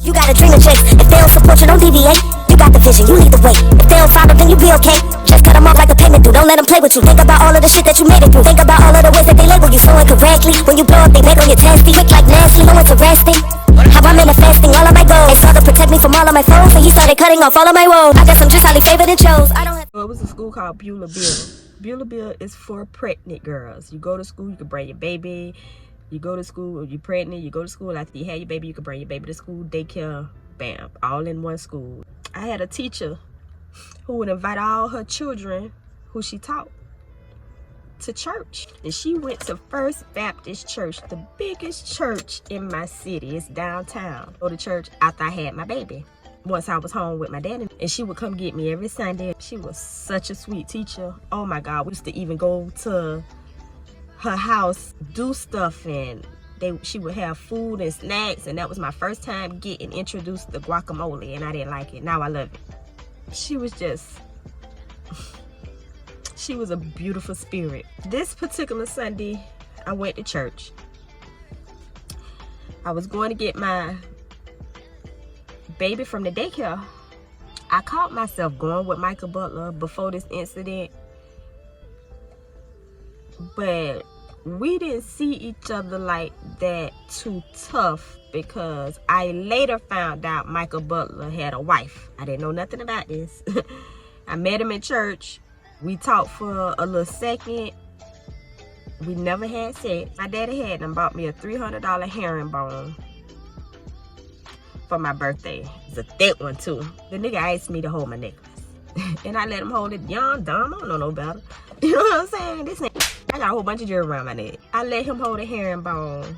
You gotta dream of chase. If they don't support you, don't deviate. You got the vision, you lead the way. If they don't follow, then you be okay. Just cut them off like a payment due. Don't let them play with you. Think about all of the shit that you made it through. Think about all of the ways that they label you so incorrectly. When you blow up, they make on your testy. Quick like nasty, no interesting. How I'm manifesting all of my goals. They sought to protect me from all of my foes, and he started cutting off all of my woes. I guess I'm just highly favored and chose. I don't have. Well, it was a school called BeautieCuties is for pregnant girls. You go to school, you can bring your baby. You go to school, you're pregnant, you go to school. After you have your baby, you can bring your baby to school, daycare, bam, all in one school. I had a teacher who would invite all her children who she taught to church. And she went to First Baptist Church, the biggest church in my city. It's downtown. Go to church after I had my baby. Once I was home with my daddy, and she would come get me every Sunday. She was such a sweet teacher. Oh my God, we used to even go to her house, do stuff, and she would have food and snacks, and that was my first time getting introduced to guacamole, and I didn't like it. Now I love it. She was a beautiful spirit. This particular Sunday, I went to church. I was going to get my baby from the daycare. I caught myself going with Michael Butler before this incident, but we didn't see each other like that too tough, because I later found out Michael Butler had a wife. I didn't know nothing about this. I met him in church. We talked for a little second. We never had sex. My daddy had them bought me a $300 herringbone for my birthday. It's a thick one too. The nigga asked me to hold my necklace. And I let him hold it. Young, dumb, I don't know no better. You know what I'm saying? This ain't, I got a whole bunch of jewelry around my neck. I let him hold a herringbone.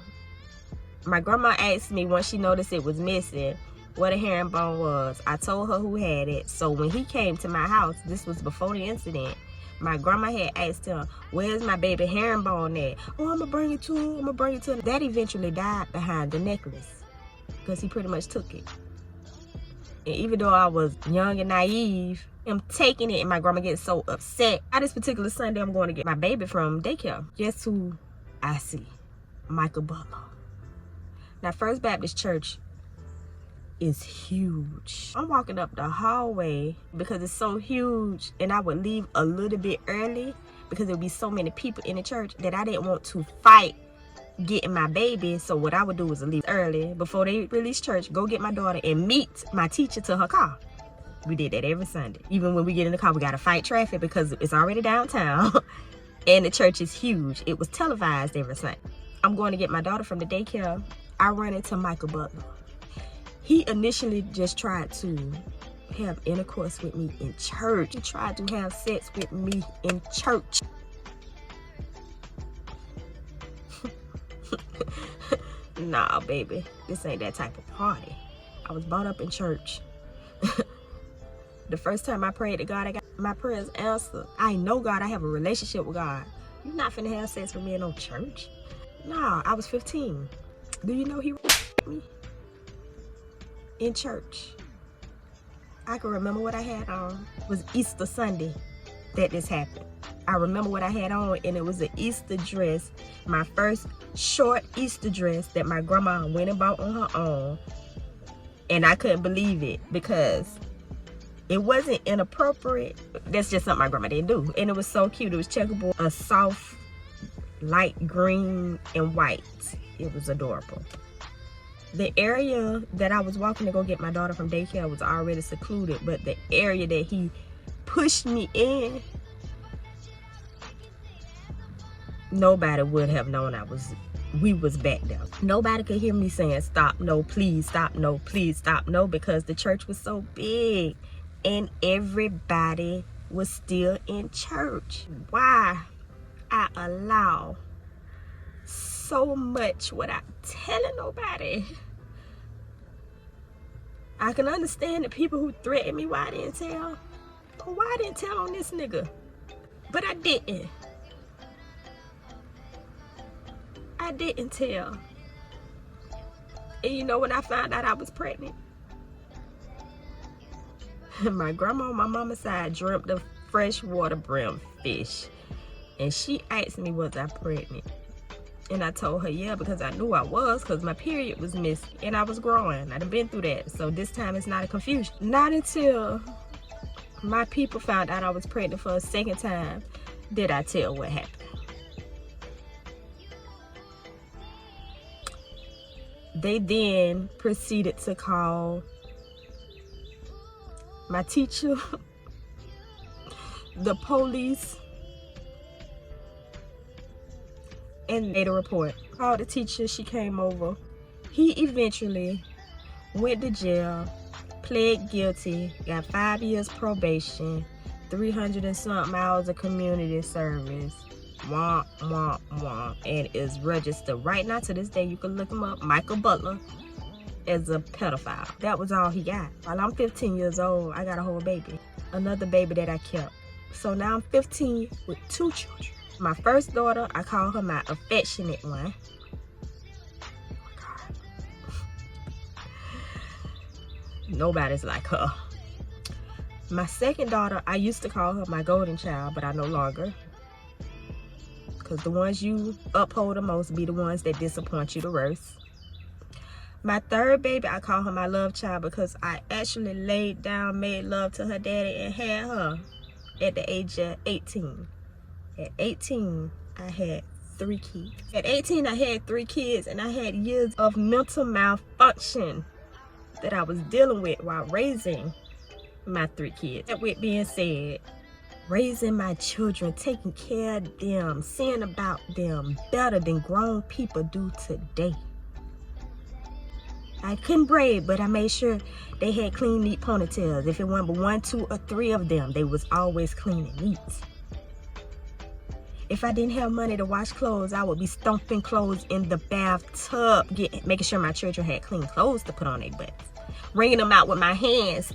My grandma asked me once she noticed it was missing what a herringbone was. I told her who had it. So when he came to my house, this was before the incident, my grandma had asked him, where's my baby herringbone at? Oh, I'm gonna bring it to him. I'm gonna bring it to him. That eventually died behind the necklace, because he pretty much took it. And even though I was young and naive, I'm taking it, and my grandma gets so upset. This particular Sunday, I'm going to get my baby from daycare. Guess who I see? Michael Butler. Now, First Baptist Church is huge. I'm walking up the hallway because it's so huge, and I would leave a little bit early because there would be so many people in the church that I didn't want to fight getting my baby. So what I would do was leave early before they release church, go get my daughter and meet my teacher to her car. We did that every Sunday. Even when we get in the car, we gotta fight traffic because it's already downtown and the church is huge. It was televised every Sunday. I'm going to get my daughter from the daycare. I run into Michael Butler. He initially just tried to have intercourse with me in church. He tried to have sex with me in church. Nah, baby, this ain't that type of party. I was brought up in church. The first time I prayed to God, I got my prayers answered. I know God. I have a relationship with God. You're not finna have sex with me in no church. Nah, I was 15. Do you know he raped me in church? I can remember what I had on. It was Easter Sunday that this happened. I remember what I had on, and it was an Easter dress, my first short Easter dress that my grandma went and bought on her own. And I couldn't believe it because it wasn't inappropriate. That's just something my grandma didn't do. And it was so cute. It was checkerboard, a soft light green and white. It was adorable. The area that I was walking to go get my daughter from daycare was already secluded, but the area that he pushed me in, nobody would have known we was back there. Nobody could hear me saying, stop, no, please, stop, no, please, stop, no, because the church was so big and everybody was still in church. Why I allow so much without telling nobody? I can understand the people who threatened me why I didn't tell. But why I didn't tell on this nigga? But I didn't. I didn't tell. And you know when I found out I was pregnant? My grandma on my mama's side dreamt of freshwater brim fish. And she asked me, was I pregnant? And I told her, yeah, because I knew I was, because my period was missing and I was growing. I'd been through that. So this time it's not a confusion. Not until my people found out I was pregnant for a second time did I tell what happened. They then proceeded to call my teacher, the police, and made a report. Called the teacher, she came over. He eventually went to jail, pled guilty, got 5 years probation, 300 and something hours of community service, womp, womp, womp, and is registered right now. To this day, you can look him up, Michael Butler, as a pedophile. That was all he got. While I'm 15 years old, I got a whole baby, another baby that I kept. So now I'm 15 with 2 children. My first daughter, I call her my affectionate one. Oh my God. Nobody's like her. My second daughter, I used to call her my golden child, but I no longer. Because the ones you uphold the most be the ones that disappoint you the worst. My third baby, I call her my love child because I actually laid down, made love to her daddy, and had her at the age of 18. At 18, I had 3 kids. At 18, I had 3 kids, and I had years of mental malfunction that I was dealing with while raising my 3 kids. That with being said, raising my children, taking care of them, seeing about them better than grown people do today. I couldn't braid, but I made sure they had clean, neat ponytails. If it wasn't but 1, 2, or 3 of them, they was always clean and neat. If I didn't have money to wash clothes, I would be stomping clothes in the bathtub, making sure my children had clean clothes to put on their butts. Wringing them out with my hands,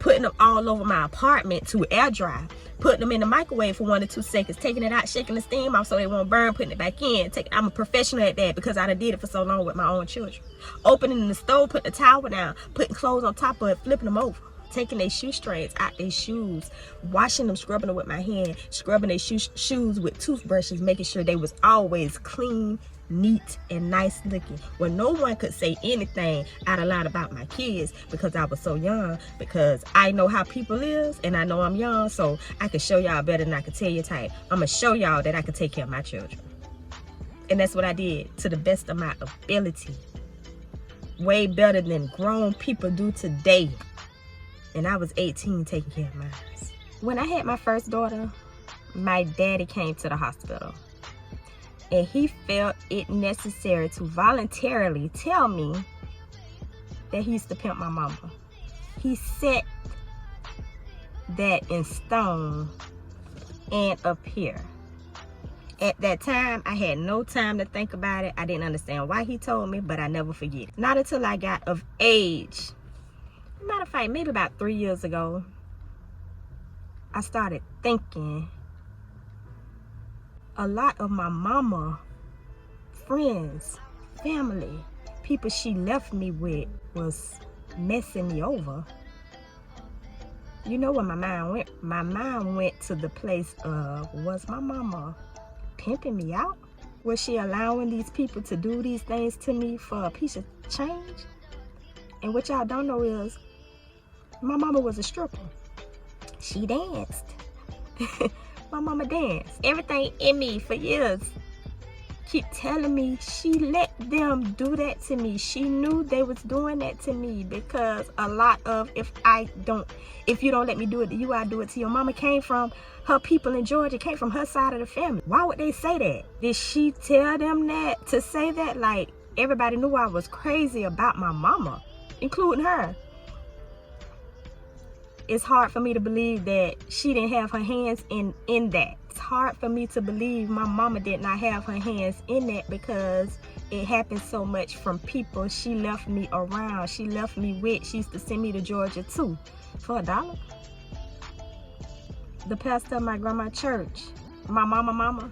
putting them all over my apartment to air dry, putting them in the microwave for 1 to 2 seconds, taking it out, shaking the steam off so they won't burn, putting it back in. I'm a professional at that because I done did it for so long with my own children. Opening the stove, putting the towel down, putting clothes on top of it, flipping them over. Taking their shoestrings out their shoes, washing them, scrubbing them with my hand, scrubbing their shoes with toothbrushes, making sure they was always clean, neat, and nice looking. Well, no one could say anything out loud about my kids because I was so young, because I know how people is and I know I'm young, so I can show y'all better than I can tell you type. I'm gonna show y'all that I can take care of my children. And that's what I did to the best of my ability. Way better than grown people do today. And I was 18 taking care of mine. When I had my first daughter, my daddy came to the hospital. And he felt it necessary to voluntarily tell me that he used to pimp my mama. He set that in stone and up here. At that time, I had no time to think about it. I didn't understand why he told me, but I never forget it. Not until I got of age. Matter of fact, maybe about 3 years ago, I started thinking a lot of my mama, friends, family, people she left me with was messing me over. You know where my mind went? My mind went to the place of, was my mama pimping me out? Was she allowing these people to do these things to me for a piece of change? And what y'all don't know is, my mama was a stripper. She danced. My mama danced. Everything in me for years keep telling me she let them do that to me. She knew they was doing that to me because a lot of if you don't let me do it to you, I do it to your mama came from her people in Georgia, came from her side of the family. Why would they say that? Did she tell them that to say that? Like, everybody knew I was crazy about my mama, including her. It's hard for me to believe that she didn't have her hands in that. It's hard for me to believe my mama did not have her hands in that because it happened so much from people she left me around. She left me with. She used to send me to Georgia too for $1. The pastor of my grandma's church, my mama,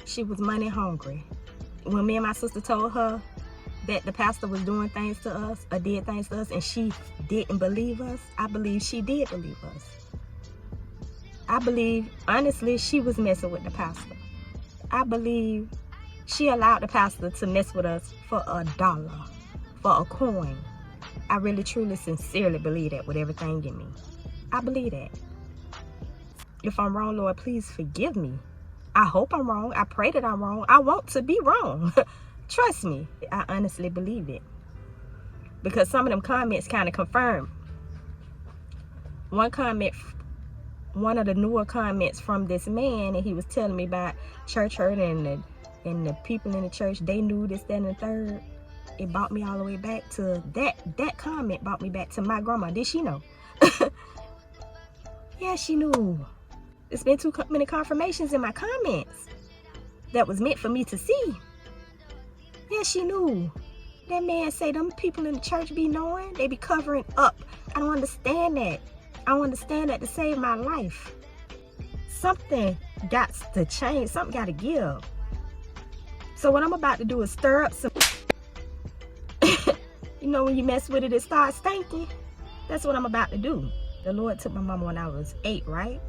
she was money hungry. When me and my sister told her that the pastor was doing things to us or did things to us and she didn't believe us, I believe she did believe us. I believe, honestly, she was messing with the pastor. I believe She allowed the pastor to mess with us for $1, for a coin. I really, truly, sincerely believe that with everything in me. I believe that. If I'm wrong, Lord, please forgive me. I hope I'm wrong. I pray that I'm wrong. I want to be wrong. Trust me. I honestly believe it. Because some of them comments kind of confirm. One of the newer comments from this man, and he was telling me about church hurt and the people in the church, they knew this, that, and the third. It brought me all the way back to that comment brought me back to my grandma. Did she know? Yeah, she knew. It's been too many confirmations in my comments that was meant for me to see. Yeah, she knew. That man say them people in the church be knowing, they be covering up. I don't understand that. I don't understand that to save my life. Something got to change. Something got to give. So what I'm about to do is stir up some. You know when you mess with it, it starts stinking. That's what I'm about to do. The Lord took my mama when I was 8, right?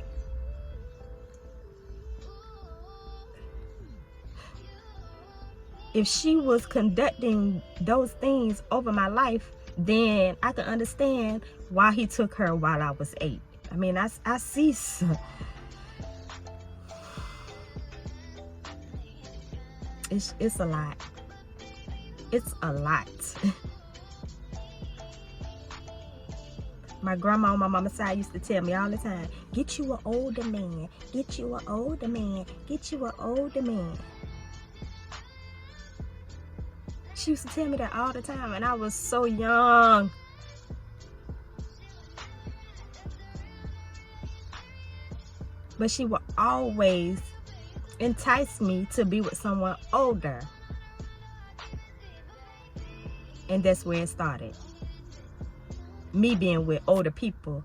If she was conducting those things over my life, then I can understand why he took her while I was 8. I mean, I see some. It's a lot. It's a lot. My grandma on my mama's side used to tell me all the time, get you an older man, get you an older man, get you an older man. She used to tell me that all the time, and I was so young. But she would always entice me to be with someone older. And that's where it started. Me being with older people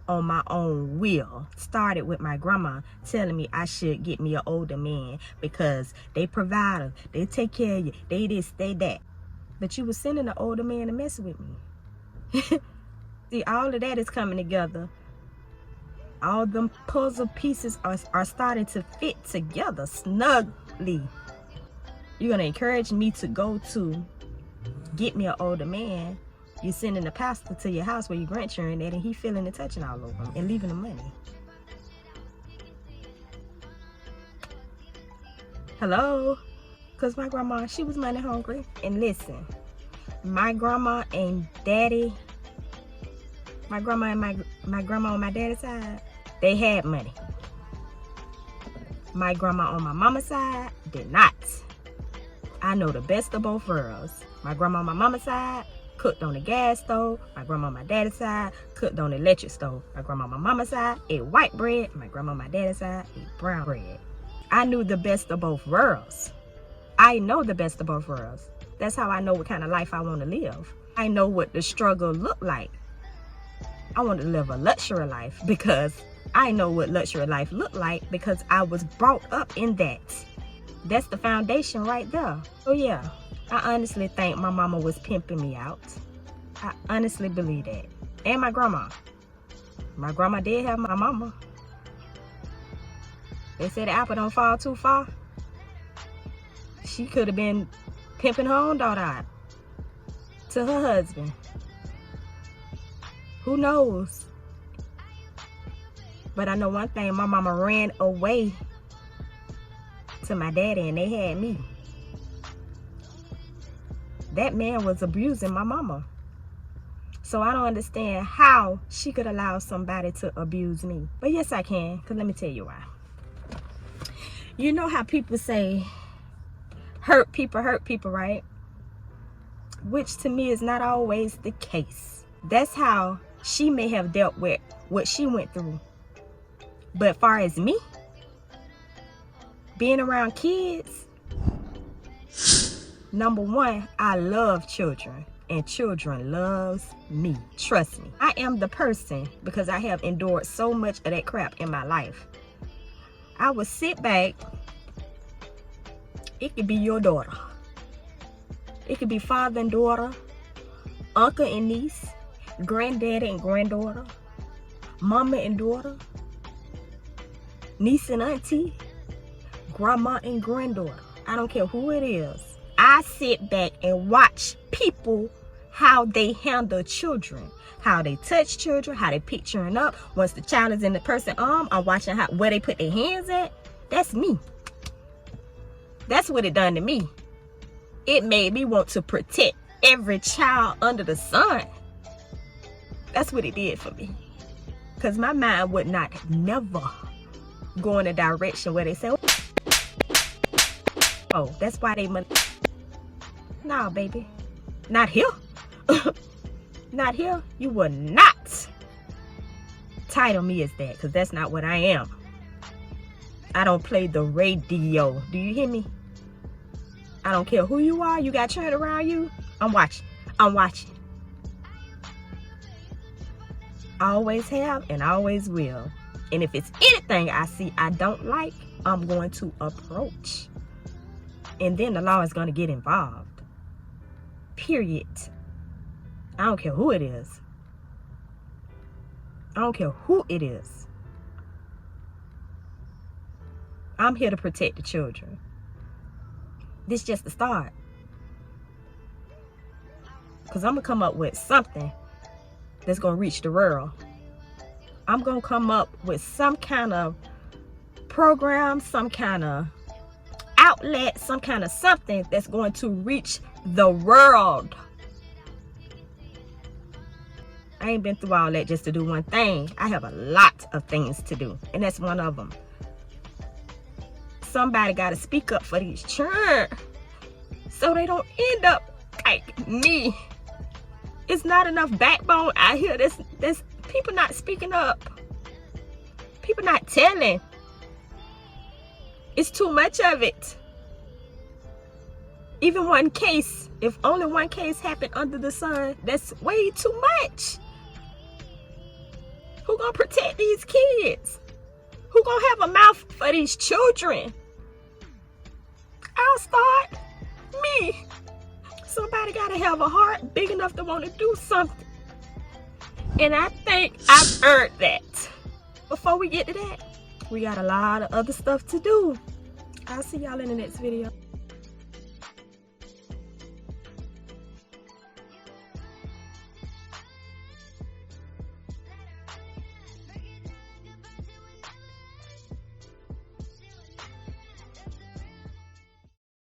on my own will. Started with my grandma telling me I should get me an older man because they provide, they take care of you, they this, they that. But you was sending an older man to mess with me. See, all of that is coming together. All them puzzle pieces are starting to fit together snugly. You're gonna encourage me to go to get me an older man. You're sending the pastor to your house where your grandchildren at, and he feeling and touching all over them and leaving the money. Hello? Because my grandma, she was money hungry. And listen, my grandma and daddy, my grandma and my grandma on my daddy's side, they had money. My grandma on my mama's side did not. I know the best of both worlds. My grandma on my mama's side cooked on the gas stove. My grandma on my daddy's side cooked on the electric stove. My grandma on my mama's side ate white bread. My grandma on my daddy's side ate brown bread. I knew the best of both worlds. I know the best of both worlds. That's how I know what kind of life I want to live. I know what the struggle looked like. I want to live a luxury life because I know what luxury life looked like because I was brought up in that. That's the foundation right there. So yeah. I honestly think my mama was pimping me out. I honestly believe that. And my grandma. My grandma did have my mama. They said the apple don't fall too far. She could have been pimping her own daughter out to her husband. Who knows? But I know one thing, my mama ran away to my daddy and they had me. That man was abusing my mama. So I don't understand how she could allow somebody to abuse me. But yes, I can, because let me tell you why. You know how people say, hurt people, right? Which to me is not always the case. That's how she may have dealt with what she went through. But as far as me, being around kids, number one, I love children and children loves me. Trust me. I am the person because I have endured so much of that crap in my life. I would sit back. It could be your daughter. It could be father and daughter, uncle and niece, granddaddy and granddaughter, mama and daughter, niece and auntie, grandma and granddaughter. I don't care who it is. I sit back and watch people, how they handle children, how they touch children, how they pick children up. Once the child is in the person's arm, I'm watching where they put their hands at. That's me. That's what it done to me. It made me want to protect every child under the sun. That's what it did for me. Because my mind would not never go in a direction where they say, oh, that's why they... Nah, baby. Not here. Not here. You will not title me as that, because that's not what I am. I don't play the radio. Do you hear me? I don't care who you are. You got children around you. I'm watching. I'm watching. I always have and I always will. And if it's anything I see I don't like, I'm going to approach. And then the law is going to get involved. Period. I don't care who it is. I don't care who it is. I'm here to protect the children. This is just the start. Because I'm going to come up with something that's going to reach the world. I'm going to come up with some kind of program, some kind of outlet, some kind of something that's going to reach the world. I ain't been through all that just to do one thing. I have a lot of things to do, and that's one of them. Somebody got to speak up for these children so they don't end up like me. It's not enough backbone out here. There's people not speaking up. People not telling. It's too much of it. Even one case, if only one case happened under the sun, that's way too much. Who gonna protect these kids? Who gonna have a mouth for these children? I'll start. Me. Somebody gotta have a heart big enough to want to do something. And I think I've earned that. Before we get to that, we got a lot of other stuff to do. I'll see y'all in the next video.